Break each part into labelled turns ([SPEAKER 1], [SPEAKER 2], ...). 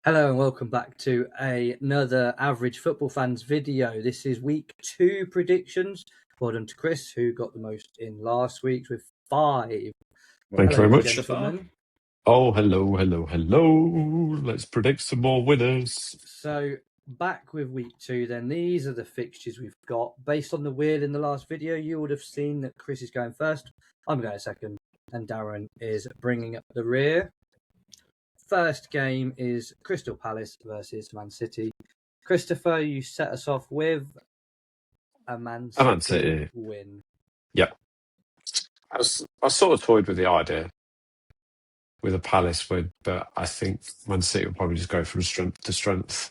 [SPEAKER 1] Hello and welcome back to another Average Football Fans video. This is week 2 predictions. Well done to Chris, who got the most in last week with 5.
[SPEAKER 2] Thank you very much.
[SPEAKER 1] Gentlemen.
[SPEAKER 2] Oh, hello. Let's predict some more winners.
[SPEAKER 1] So, back with week 2 then. These are the fixtures we've got. Based on the wheel in the last video, you would have seen that Chris is going first, I'm going second, and Darren is bringing up the rear. First game is Crystal Palace versus Man City. Christopher, you set us off with a Man City win.
[SPEAKER 2] Yep. I sort of toyed with the idea with a Palace win, but I think Man City will probably just go from strength to strength.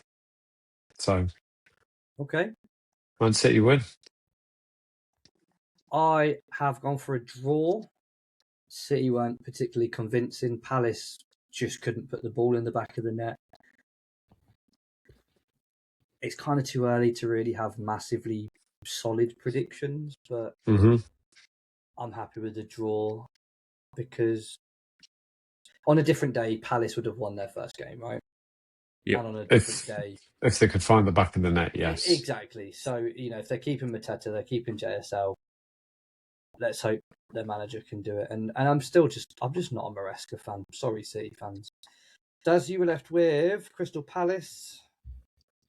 [SPEAKER 2] So,
[SPEAKER 1] okay.
[SPEAKER 2] Man City win.
[SPEAKER 1] I have gone for a draw. City weren't particularly convincing. Palace just couldn't put the ball in the back of the net. It's kind of too early to really have massively solid predictions, but I'm happy with the draw because on a different day, Palace would have won their first game, right?
[SPEAKER 2] Yeah.
[SPEAKER 1] And on a different day,
[SPEAKER 2] if they could find the back of the net, yes.
[SPEAKER 1] Exactly. So, if they're keeping Mateta, they're keeping JSL. Let's hope their manager can do it. And I'm just not a Maresca fan. Sorry, City fans. Daz, you were left with Crystal Palace.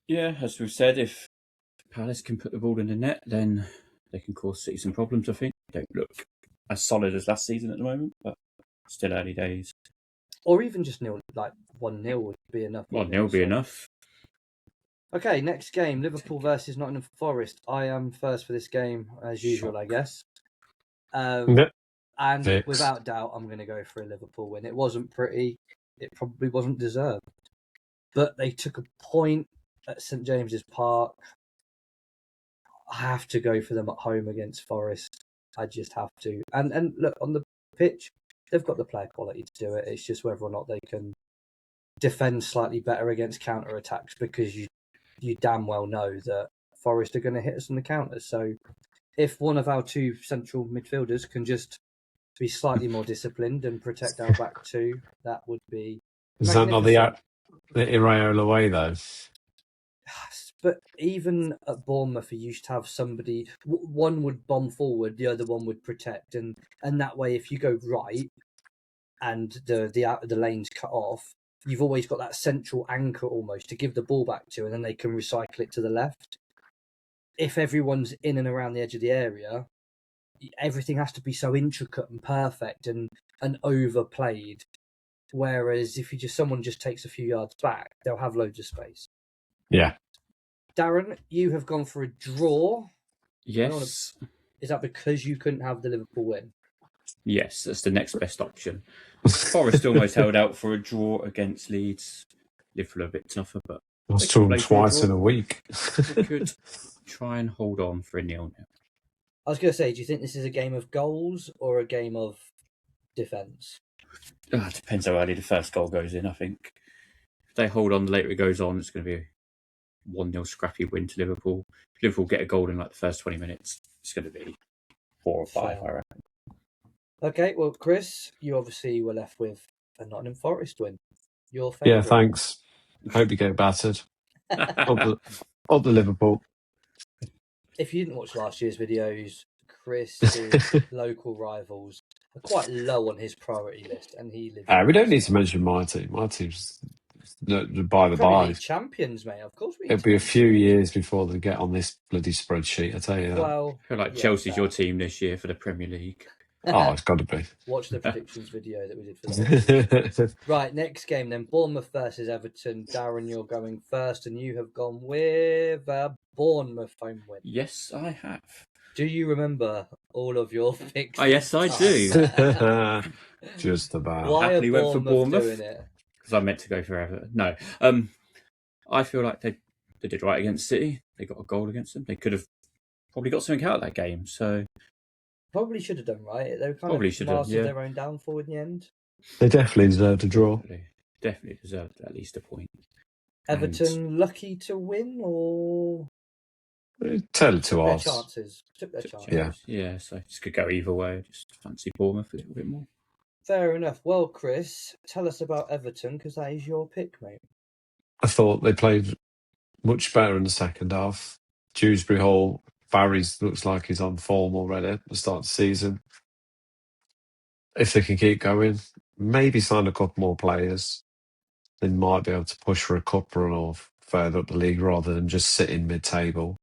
[SPEAKER 3] Yeah, as we've said, if Palace can put the ball in the net, then they can cause City some problems, I think. They don't look as solid as last season at the moment, but still early days.
[SPEAKER 1] Or even just 1-0 would be enough.
[SPEAKER 3] 1-0 would be enough.
[SPEAKER 1] Okay, next game, Liverpool versus Nottingham Forest. I am first for this game, as usual, I guess. And without doubt, I'm going to go for a Liverpool win. It wasn't pretty. It probably wasn't deserved. But they took a point at St James's Park. I have to go for them at home against Forest. I just have to. And look, on the pitch, they've got the player quality to do it. It's just whether or not they can defend slightly better against counter-attacks, because you damn well know that Forest are going to hit us on the counters. So if one of our two central midfielders can just be slightly more disciplined and protect our back two, that would be
[SPEAKER 2] Is that not the Iraola way, though?
[SPEAKER 1] But even at Bournemouth, you used to have somebody, one would bomb forward, the other one would protect. And that way, if you go right and the lane's cut off, you've always got that central anchor almost to give the ball back to, and then they can recycle it to the left. If everyone's in and around the edge of the area, everything has to be so intricate and perfect and overplayed. Whereas if someone just takes a few yards back, they'll have loads of space.
[SPEAKER 2] Yeah.
[SPEAKER 1] Darren, you have gone for a draw.
[SPEAKER 3] Yes.
[SPEAKER 1] Is that because you couldn't have the Liverpool win?
[SPEAKER 3] Yes, that's the next best option. Forest almost held out for a draw against Leeds. Liverpool a bit tougher, but
[SPEAKER 2] I was talking twice in a week.
[SPEAKER 3] We could try and hold on for a 0-0.
[SPEAKER 1] I was going to say, do you think this is a game of goals or a game of defence?
[SPEAKER 3] It depends how early the first goal goes in, I think. If they hold on, the later it goes on, it's going to be a 1-0 scrappy win to Liverpool. If Liverpool get a goal in the first 20 minutes, it's going to be 4 or 5, I reckon.
[SPEAKER 1] Okay, well, Chris, you obviously were left with a Nottingham Forest win. Your favourite.
[SPEAKER 2] Yeah, thanks. Hope you get battered. Up the Liverpool.
[SPEAKER 1] If you didn't watch last year's videos, Chris's local rivals are quite low on his priority list, and he lives.
[SPEAKER 2] We don't need to mention my team. My team's by the by.
[SPEAKER 1] Champions, mate. Of course,
[SPEAKER 2] it'll be a few years before they get on this bloody spreadsheet. I tell you that.
[SPEAKER 1] Well,
[SPEAKER 3] I feel like Chelsea's your team this year for the Premier League.
[SPEAKER 2] Oh, it's got to be.
[SPEAKER 1] Watch the predictions video that we did for that. Right, next game then. Bournemouth versus Everton. Darren, you're going first, and you have gone with a Bournemouth home win.
[SPEAKER 3] Yes, I have.
[SPEAKER 1] Do you remember all of your picks?
[SPEAKER 3] Oh, yes, I do.
[SPEAKER 2] Just about.
[SPEAKER 1] Why
[SPEAKER 3] happily went for Bournemouth
[SPEAKER 1] doing it?
[SPEAKER 3] Because I meant to go for Everton. No, I feel like they did right against City. They got a goal against them. They could have probably got something out of that game. So
[SPEAKER 1] probably should have done right. They
[SPEAKER 3] probably should have
[SPEAKER 1] their own downfall in the end.
[SPEAKER 2] They definitely deserved a draw.
[SPEAKER 3] Definitely deserved at least a point.
[SPEAKER 1] Everton lucky to win, or
[SPEAKER 2] tell it to us.
[SPEAKER 1] Took their chances.
[SPEAKER 3] Yeah. So just could go either way. Just fancy Bournemouth a little bit more.
[SPEAKER 1] Fair enough. Well, Chris, tell us about Everton, because that is your pick, mate.
[SPEAKER 2] I thought they played much better in the second half. Dewsbury Hall, Barry's looks like he's on form already at the start of the season. If they can keep going, maybe sign a couple more players, they might be able to push for a cup run or further up the league rather than just sitting mid-table.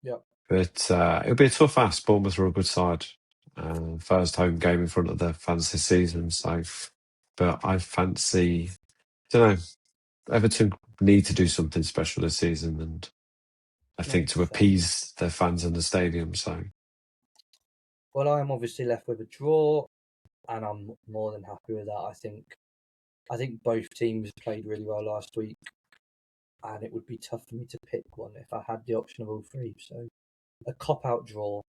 [SPEAKER 1] Yep.
[SPEAKER 2] But it'll be a tough ask. Bournemouth are a good side. First home game in front of the fans this season. So, but I fancy, don't know, Everton need to do something special this season, and I think to appease their fans in the stadium. So,
[SPEAKER 1] well, I am obviously left with a draw, and I'm more than happy with that. I think both teams played really well last week, and it would be tough for me to pick one if I had the option of all three. So, a cop-out draw,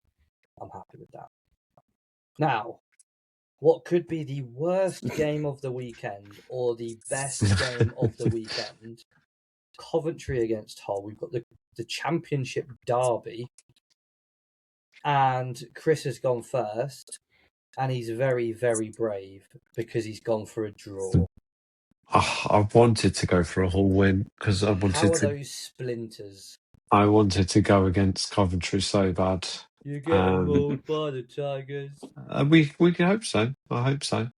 [SPEAKER 1] I'm happy with that. Now, what could be the worst game of the weekend or the best game of the weekend? Coventry against Hull. We've got the Championship derby, and Chris has gone first, and he's very, very brave because he's gone for a draw.
[SPEAKER 2] I wanted to go for a Hull win because I wanted
[SPEAKER 1] How are those splinters?
[SPEAKER 2] I wanted to go against Coventry so bad.
[SPEAKER 1] You're getting mauled by the Tigers.
[SPEAKER 2] We can hope so. I hope so.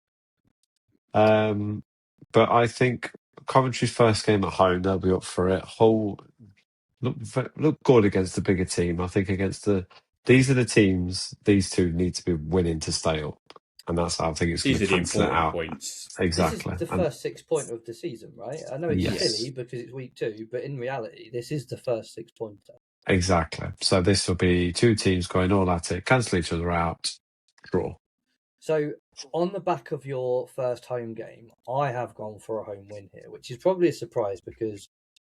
[SPEAKER 2] But I think Coventry's first game at home, they'll be up for it. Hull look good against the bigger team. I think these are the teams these two need to be winning to stay up, and that's how I think it's going to cancel it out.
[SPEAKER 3] Points.
[SPEAKER 2] Exactly.
[SPEAKER 1] This is the first 6 point of the season, right? I know it's silly because it's week 2, but in reality, this is the first 6 pointer.
[SPEAKER 2] Exactly. So this will be two teams going all at it, cancel each other out, draw.
[SPEAKER 1] So on the back of your first home game, I have gone for a home win here, which is probably a surprise because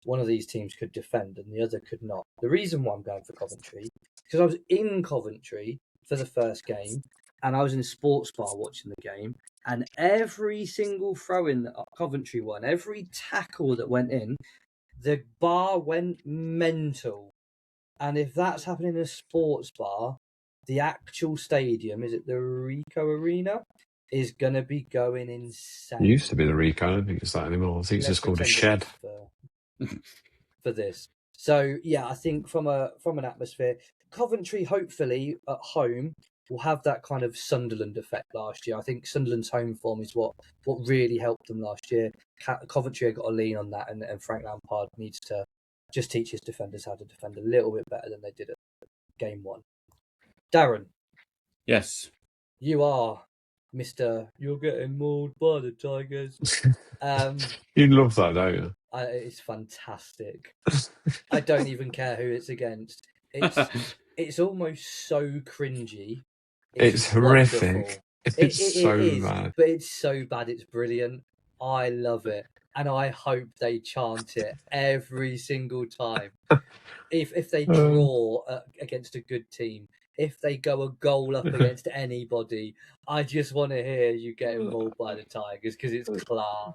[SPEAKER 1] one of these teams could defend and the other could not. The reason why I'm going for Coventry is because I was in Coventry for the first game and I was in a sports bar watching the game, and every single throw-in that Coventry won, every tackle that went in, the bar went mental. And if that's happening in a sports bar, the actual stadium, is it the Rico Arena, is going to be going insane.
[SPEAKER 2] It used to be the Rico. I don't think it's that anymore. I think it's just called a shed.
[SPEAKER 1] For this. So, yeah, I think from an atmosphere, Coventry, hopefully, at home, will have that kind of Sunderland effect last year. I think Sunderland's home form is what really helped them last year. Coventry have got to lean on that, and Frank Lampard needs to just teach his defenders how to defend a little bit better than they did at game 1. Darren.
[SPEAKER 3] Yes.
[SPEAKER 1] You are Mr. You're getting mauled by the Tigers.
[SPEAKER 2] You love that, don't you?
[SPEAKER 1] It's fantastic. I don't even care who it's against. It's almost so cringy.
[SPEAKER 2] It's horrific. It's so bad.
[SPEAKER 1] But it's so bad, it's brilliant. I love it. And I hope they chant it every single time. If they draw against a good team, if they go a goal up against anybody, I just want to hear you getting mauled by the Tigers because it's class.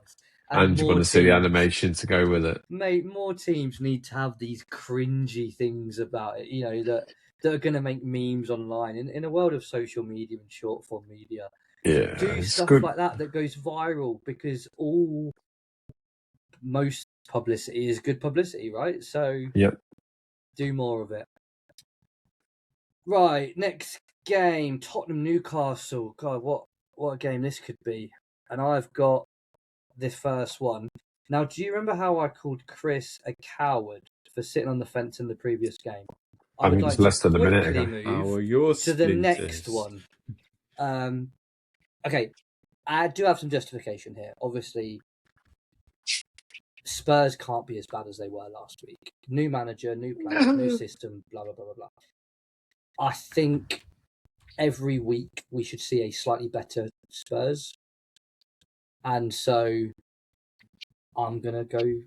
[SPEAKER 2] And you want to see the animation to go with it.
[SPEAKER 1] Mate, more teams need to have these cringy things about it, that are going to make memes online. In a world of social media and short form media, do stuff like that goes viral because most publicity is good publicity, right? So do more of it. Right, next game, Tottenham Newcastle. God, what a game this could be. And I've got this first one. Now, do you remember how I called Chris a coward for sitting on the fence in the previous game?
[SPEAKER 2] I would like less than a minute ago.
[SPEAKER 1] Move to the next one. Okay, I do have some justification here. Obviously, Spurs can't be as bad as they were last week. New manager, new players, new system, blah, blah, blah, blah, blah. I think every week we should see a slightly better Spurs. And so I'm going to go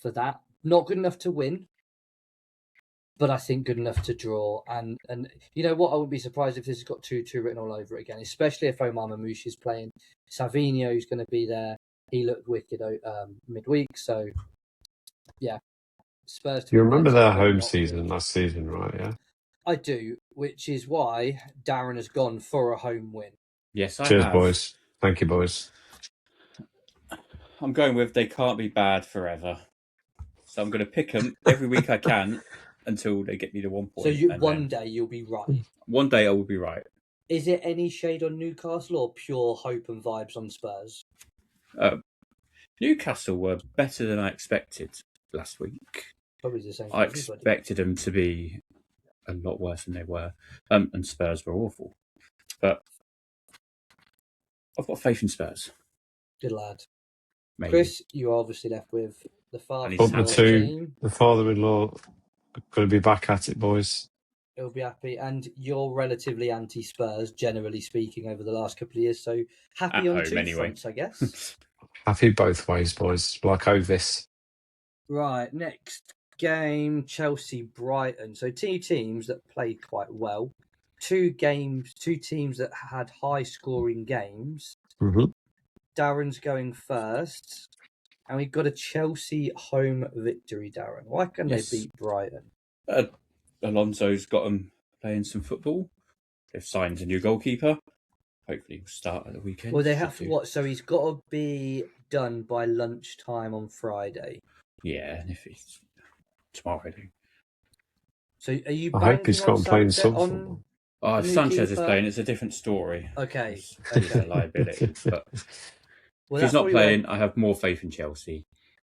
[SPEAKER 1] for that. Not good enough to win, but I think good enough to draw. And you know what? I wouldn't be surprised if this has got 2-2 written all over it again, especially if Omar Mamouche is playing. Savino is going to be there. He looked wicked midweek. So, yeah. Spurs.
[SPEAKER 2] You remember their home season last season, right? Yeah.
[SPEAKER 1] I do, which is why Darren has gone for a home win.
[SPEAKER 3] Yes, I have.
[SPEAKER 2] Cheers, boys. Thank you, boys.
[SPEAKER 3] I'm going with they can't be bad forever. So I'm going to pick them every week I can until they get me to 1 point.
[SPEAKER 1] So one day you'll be right.
[SPEAKER 3] One day I will be right.
[SPEAKER 1] Is it any shade on Newcastle or pure hope and vibes on Spurs?
[SPEAKER 3] Newcastle were better than I expected last week.
[SPEAKER 1] Probably the same for
[SPEAKER 3] I
[SPEAKER 1] everybody.
[SPEAKER 3] expected them to be a lot worse than they were. And Spurs were awful. But I've got faith in Spurs.
[SPEAKER 1] Good lad.
[SPEAKER 3] Maybe.
[SPEAKER 1] Chris, you're obviously left with the
[SPEAKER 3] Up
[SPEAKER 2] the two, the father-in-law going to be back at it, boys.
[SPEAKER 1] He'll be happy, and you're relatively anti-Spurs, generally speaking, over the last couple of years. So happy
[SPEAKER 3] At
[SPEAKER 1] on
[SPEAKER 3] home,
[SPEAKER 1] two
[SPEAKER 3] anyway.
[SPEAKER 1] fronts, I guess.
[SPEAKER 2] Happy both ways, boys. Like Ovis.
[SPEAKER 1] Right, next game, Chelsea-Brighton. So two teams that played quite well. Two teams that had high-scoring games.
[SPEAKER 2] Mm-hmm.
[SPEAKER 1] Darren's going first, and we've got a Chelsea home victory, Darren. Why can they beat Brighton?
[SPEAKER 3] Alonso's got them playing some football. They've signed a new goalkeeper. Hopefully he'll start at the weekend.
[SPEAKER 1] Well, they have to watch. So he's got to be done by lunchtime on Friday.
[SPEAKER 3] Yeah, and if it's tomorrow, then.
[SPEAKER 1] So are you
[SPEAKER 2] I
[SPEAKER 1] banking
[SPEAKER 2] hope he's got
[SPEAKER 1] on
[SPEAKER 2] playing
[SPEAKER 1] Sanchez
[SPEAKER 2] something.
[SPEAKER 3] If Sanchez is playing, it's a different story.
[SPEAKER 1] Okay.
[SPEAKER 3] He's a liability. But if he's not playing, I have more faith in Chelsea.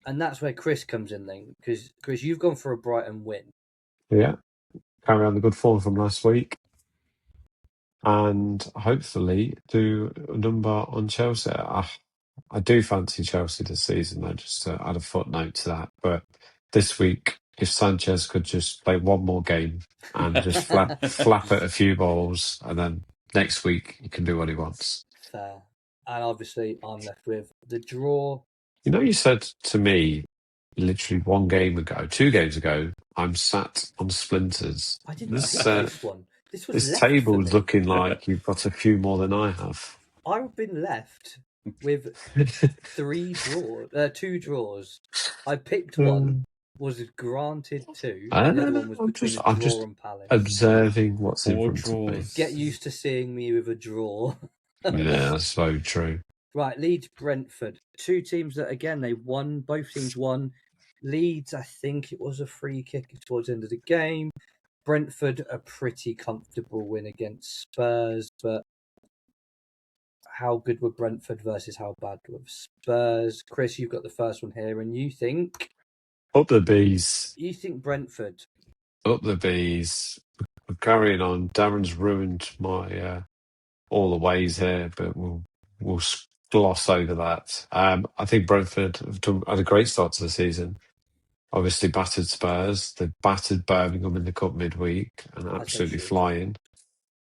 [SPEAKER 1] And that's where Chris comes in then, because Chris, you've gone for a Brighton win.
[SPEAKER 2] Yeah. Carry on the good form from last week. And hopefully do a number on Chelsea. I do fancy Chelsea this season, though, just to add a footnote to that. But this week, if Sanchez could just play one more game and just flap at a few balls, and then next week he can do what he wants.
[SPEAKER 1] Fair. And obviously, I'm left with the draw.
[SPEAKER 2] You know, you said to me literally 2 games ago, I'm sat on splinters.
[SPEAKER 1] I didn't pick this one.
[SPEAKER 2] This table's looking like you've got a few more than I have.
[SPEAKER 1] I've been left with 2 draws. I picked one, was granted 2, and the other one was between a draw and Palace.
[SPEAKER 2] Observing what's in front of me.
[SPEAKER 1] Get used to seeing me with a draw.
[SPEAKER 2] Yeah, that's so true.
[SPEAKER 1] Right, Leeds, Brentford. 2 teams that, again, they won. Both teams won. Leeds, I think it was a free kick towards the end of the game. Brentford, a pretty comfortable win against Spurs, but how good were Brentford versus how bad were Spurs? Chris, you've got the first one here, and you think...
[SPEAKER 2] Up the bees.
[SPEAKER 1] You think Brentford?
[SPEAKER 2] Up the bees. We're carrying on. Darren's ruined my all the ways here, but we'll gloss over that. I think Brentford had a great start to the season. Obviously battered Spurs. They battered Birmingham in the cup midweek and absolutely flying.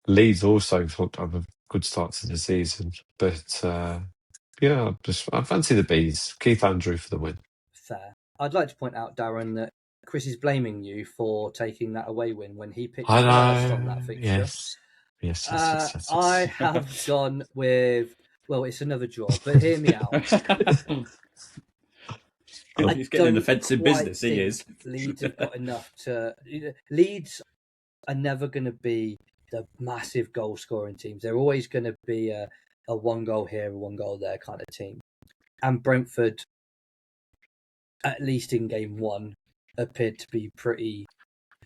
[SPEAKER 2] Leeds also have a good start to the season. But yeah, I fancy the bees. Keith Andrew for the win.
[SPEAKER 1] Fair. I'd like to point out, Darren, that Chris is blaming you for taking that away win when he picked first on that fixture.
[SPEAKER 2] Yes.
[SPEAKER 1] I have gone with... Well, it's another draw, but hear me out.
[SPEAKER 3] He's getting in defensive business, he is.
[SPEAKER 1] Leeds have got enough to... Leeds are never going to be the massive goal-scoring teams. They're always going to be a 1 goal here, 1 goal there kind of team. And Brentford, at least in game 1, appeared to be pretty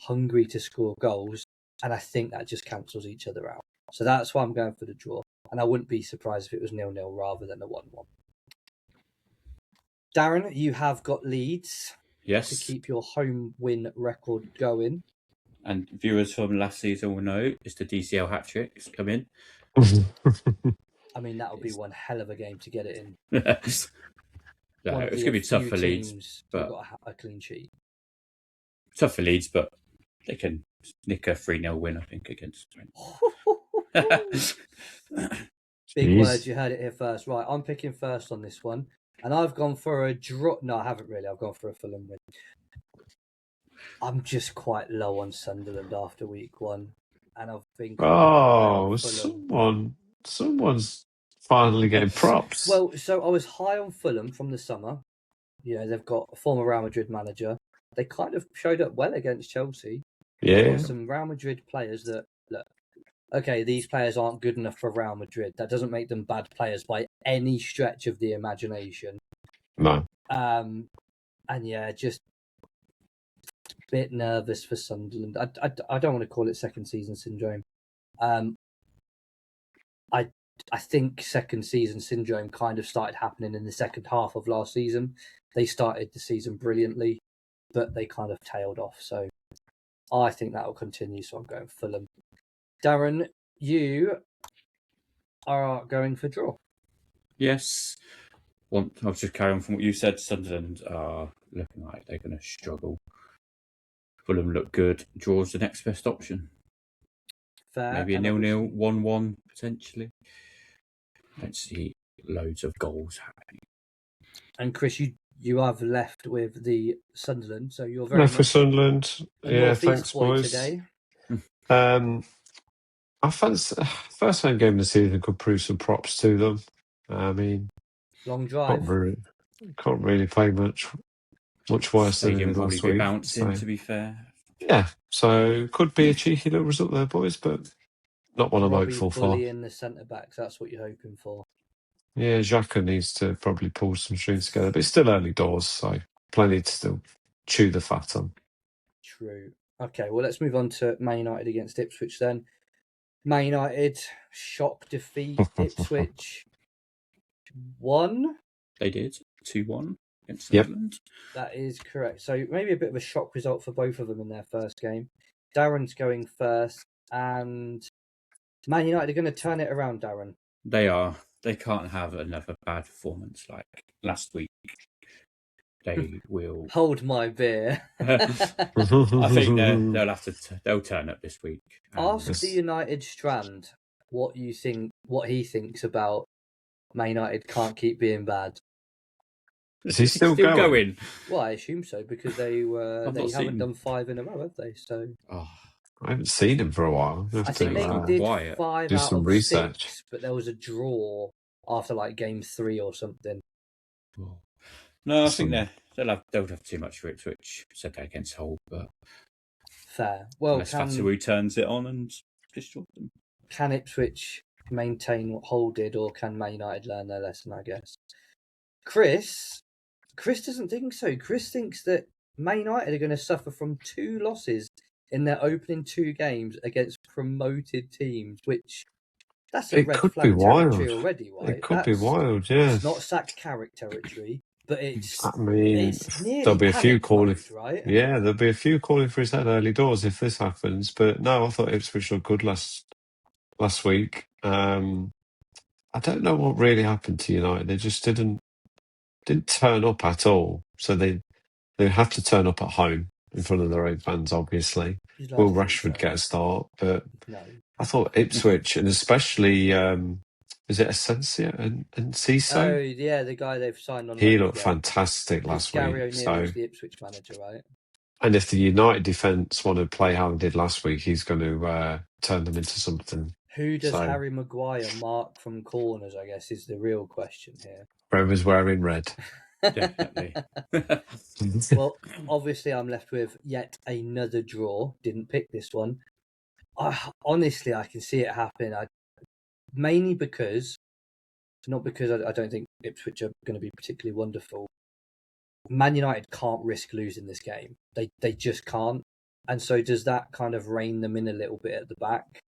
[SPEAKER 1] hungry to score goals. And I think that just cancels each other out. So that's why I'm going for the draw. And I wouldn't be surprised if it was 0-0 rather than a 1-1. Darren, you have got Leeds.
[SPEAKER 3] Yes.
[SPEAKER 1] To keep your home win record going.
[SPEAKER 3] And viewers from last season will know it's the DCL hat-tricks come in.
[SPEAKER 1] I mean, that would be one hell of a game to get it in.
[SPEAKER 3] It's going to be tough for Leeds. But
[SPEAKER 1] got a clean sheet.
[SPEAKER 3] Tough for Leeds, but they can nick a 3-0 win, I think, against
[SPEAKER 1] Big words, you heard it here first. Right, I'm picking first on this one. And I've gone for a draw. No, I haven't really. I've gone for a Fulham win. I'm just quite low on Sunderland after week 1. And I've been...
[SPEAKER 2] someone's finally getting props.
[SPEAKER 1] Well, so I was high on Fulham from the summer. You know, they've got a former Real Madrid manager. They kind of showed up well against Chelsea.
[SPEAKER 2] Yeah.
[SPEAKER 1] They've got some Real Madrid players that, look, okay, these players aren't good enough for Real Madrid. That doesn't make them bad players by any stretch of the imagination.
[SPEAKER 2] No.
[SPEAKER 1] And yeah, just bit nervous for Sunderland. I don't want to call it second season syndrome. I think second season syndrome kind of started happening in the second half of last season. They started the season brilliantly, but they kind of tailed off. So I think that will continue. So I'm going Fulham. Darren, you are going for draw.
[SPEAKER 3] Yes. I'll just carry on from what you said. Sunderland are looking like they're going to struggle. Fulham look good. Draw's the next best option.
[SPEAKER 1] Fair.
[SPEAKER 3] Maybe a 0-0, 1-1 potentially. Don't see loads of goals happening.
[SPEAKER 1] And Chris, you have left with the Sunderland, so you're very
[SPEAKER 2] left with
[SPEAKER 1] much
[SPEAKER 2] Sunderland.
[SPEAKER 1] North
[SPEAKER 2] Thanks,
[SPEAKER 1] East boy
[SPEAKER 2] boys.
[SPEAKER 1] today.
[SPEAKER 2] I fancy first home game of the season could prove some props to them. I mean,
[SPEAKER 1] long drive.
[SPEAKER 2] Can't really play much worse than
[SPEAKER 3] Stadium
[SPEAKER 2] last
[SPEAKER 3] probably be
[SPEAKER 2] week.
[SPEAKER 3] bouncing, to be fair.
[SPEAKER 2] Yeah, so could be a cheeky little result there, boys, but not what I'm hopeful for.
[SPEAKER 1] Bullying the centre backs, that's what you're hoping for.
[SPEAKER 2] Yeah, Xhaka needs to probably pull some strings together, but it's still early doors, so plenty to still chew the fat on.
[SPEAKER 1] True. Okay, well, let's move on to Man United against Ipswich then. Man United, shock defeat. Ipswich won.
[SPEAKER 3] They did 2-1 against Sunderland.
[SPEAKER 1] That is correct. So maybe a bit of a shock result for both of them in their first game. Darren's going first, and Man United are going to turn it around, Darren.
[SPEAKER 3] They are. They can't have another bad performance like last week. They will
[SPEAKER 1] hold my beer.
[SPEAKER 3] I think they'll turn up this week.
[SPEAKER 1] Ask the United Strand what he thinks about Man United can't keep being bad.
[SPEAKER 2] Is he still going?
[SPEAKER 1] Well, I assume so because they haven't done 5 in a row, have they? So
[SPEAKER 2] I haven't seen him for a while.
[SPEAKER 1] I think they did 5
[SPEAKER 2] do
[SPEAKER 1] out
[SPEAKER 2] some
[SPEAKER 1] of
[SPEAKER 2] research.
[SPEAKER 1] 6, but there was a draw after like game 3 or something.
[SPEAKER 3] No, I think they'll have too much for Ipswich. Said that against Hull, but
[SPEAKER 1] fair. Well,
[SPEAKER 3] unless Fatawu turns it on and destroys them.
[SPEAKER 1] Can Ipswich maintain what Hull did, or can Man United learn their lesson? I guess. Chris doesn't think so. Chris thinks that Man United are going to suffer from 2 losses in their opening 2 games against promoted teams, which that's a red flag territory already, right?
[SPEAKER 2] It could be wild, yeah.
[SPEAKER 1] It's not sack carrot territory, but
[SPEAKER 2] there'll be a few calling,
[SPEAKER 1] right?
[SPEAKER 2] Yeah, there'll be a few calling for his head early doors if this happens. But no, I thought Ipswich looked good last week. I don't know what really happened to United. They just didn't turn up at all. So they have to turn up at home in front of their own fans, obviously. Will Rashford get a start? But
[SPEAKER 1] no.
[SPEAKER 2] I thought Ipswich, and especially, is it Asensio and Ciso?
[SPEAKER 1] Oh, yeah, the guy they've signed on.
[SPEAKER 2] He looked fantastic last week.
[SPEAKER 1] Gary O'Neill was the Ipswich manager, right?
[SPEAKER 2] And if the United defence want to play how they did last week, he's going to turn them into something.
[SPEAKER 1] Who does Harry Maguire mark from corners, I guess, is the real question here.
[SPEAKER 2] Whoever's wearing red.
[SPEAKER 3] Definitely.
[SPEAKER 1] Well, obviously I'm left with yet another draw. Didn't pick this one. Honestly, I can see it happen. Mainly because, not because I don't think Ipswich are going to be particularly wonderful. Man United can't risk losing this game. They just can't. And so does that kind of rein them in a little bit at the back?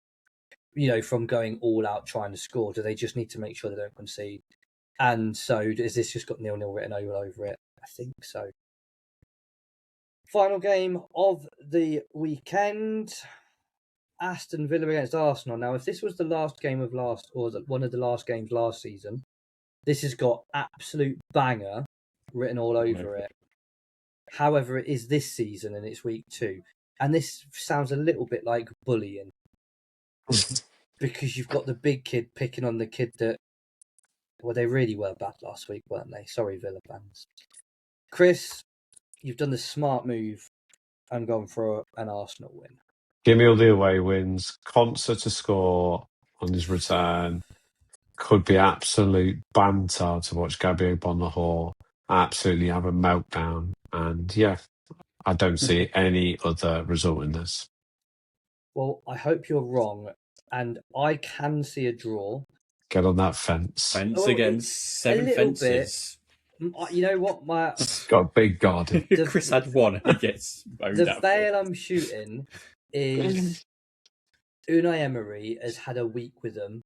[SPEAKER 1] You know, from going all out trying to score, do they just need to make sure they don't concede? And so is this just got 0-0 written all over it? I think so. Final game of the weekend. Aston Villa against Arsenal. Now, if this was the last game of one of the last games last season, this has got absolute banger written all over it. However, it is this season and it's week 2. And this sounds a little bit like bullying. Because you've got the big kid picking on the kid that... Well, they really were bad last week, weren't they? Sorry, Villa fans. Chris, you've done the smart move and gone for an Arsenal win.
[SPEAKER 2] Give me all the away wins. Concert to score on his return. Could be absolute banter to watch Gabby Bonahor absolutely have a meltdown. And yeah, I don't see any other result in this.
[SPEAKER 1] Well, I hope you're wrong. And I can see a draw.
[SPEAKER 2] Get on that fence.
[SPEAKER 3] Against 7 fences.
[SPEAKER 1] Bit. You know what?
[SPEAKER 2] got a big garden.
[SPEAKER 3] Chris had one and he gets moaned
[SPEAKER 1] The
[SPEAKER 3] at
[SPEAKER 1] veil I'm shooting is Unai Emery has had a week with them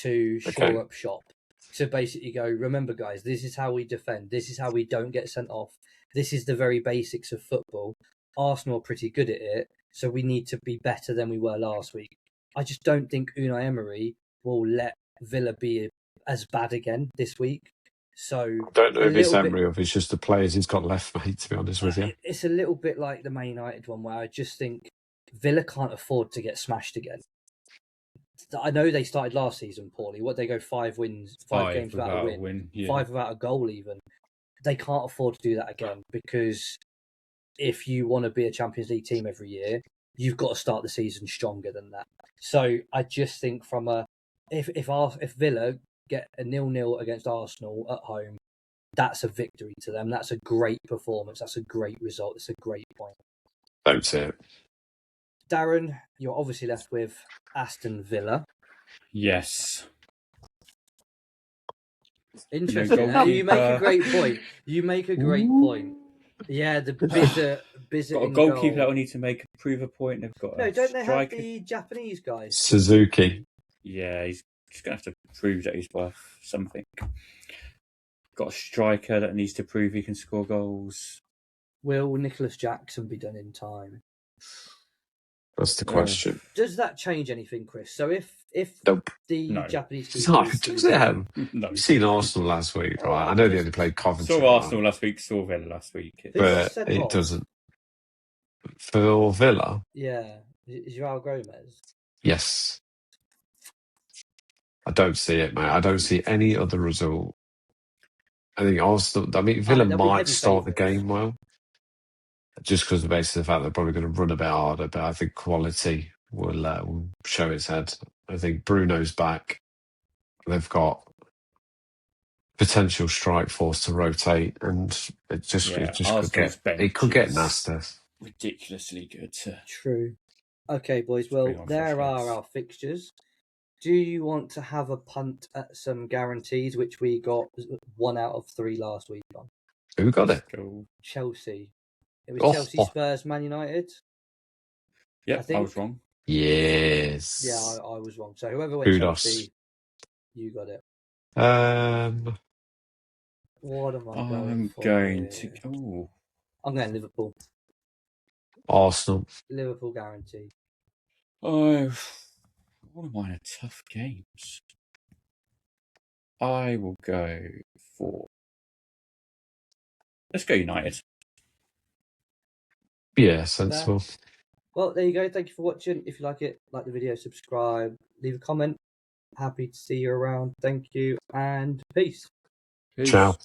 [SPEAKER 1] to shore up shop. To basically go, remember guys, this is how we defend. This is how we don't get sent off. This is the very basics of football. Arsenal are pretty good at it, so we need to be better than we were last week. I just don't think Unai Emery will let Villa be as bad again this week. So
[SPEAKER 2] I don't know if it's Emery or if it's just the players he's got left, mate, to be honest with you.
[SPEAKER 1] It's a little bit like the Man United one where I just think Villa can't afford to get smashed again. I know they started last season poorly. What, they go 5 wins, 5 games without a win, 5 without a goal even. They can't afford to do that again, because if you want to be a Champions League team every year, you've got to start the season stronger than that. So I just think if Villa get a 0-0 against Arsenal at home, that's a victory to them. That's a great performance. That's a great result. It's a great point.
[SPEAKER 2] Don't see it.
[SPEAKER 1] Darren, you're obviously left with Aston Villa.
[SPEAKER 3] Yes.
[SPEAKER 1] Interesting. You make a great point. Yeah, the Bizzer
[SPEAKER 3] got a goalkeeper that will need to prove a point. They've got
[SPEAKER 1] don't they have the Japanese guys?
[SPEAKER 2] Suzuki.
[SPEAKER 3] Yeah, he's just going to have to prove that he's worth something. Got a striker that needs to prove he can score goals.
[SPEAKER 1] Will Nicholas Jackson be done in time?
[SPEAKER 2] That's the question.
[SPEAKER 1] Does that change anything, Chris? So if Japanese keeper...
[SPEAKER 2] No, does it? No. You've seen Arsenal last week, right? I know they only played Coventry.
[SPEAKER 3] Saw Arsenal last week, saw Villa last week.
[SPEAKER 2] But it doesn't. For Villa?
[SPEAKER 1] Yeah. Joao Gomez?
[SPEAKER 2] Yes. I don't see it, mate. I don't see any other result. I think Villa might start the game well, just because of the basis of the fact they're probably going to run a bit harder, but I think quality will show its head. I think Bruno's back. They've got potential strike force to rotate, and it could get nasty.
[SPEAKER 3] Ridiculously good.
[SPEAKER 1] True. Okay, boys. Well, there are our fixtures. Do you want to have a punt at some guarantees, which we got 1 out of 3 last week on?
[SPEAKER 2] Who got it?
[SPEAKER 1] Chelsea. It was Chelsea, Spurs, Man United.
[SPEAKER 3] Yeah, I was wrong.
[SPEAKER 2] Yes.
[SPEAKER 1] Yeah, I was wrong. So whoever went Chelsea, you got it. What am I going for? I'm going Liverpool.
[SPEAKER 2] Arsenal.
[SPEAKER 1] Liverpool guarantee.
[SPEAKER 3] What am I in tough games? I will go for... Let's go United.
[SPEAKER 2] Yeah, sensible.
[SPEAKER 1] Well, there you go. Thank you for watching. If you like it, like the video, subscribe, leave a comment. Happy to see you around. Thank you, and peace.
[SPEAKER 2] Ciao.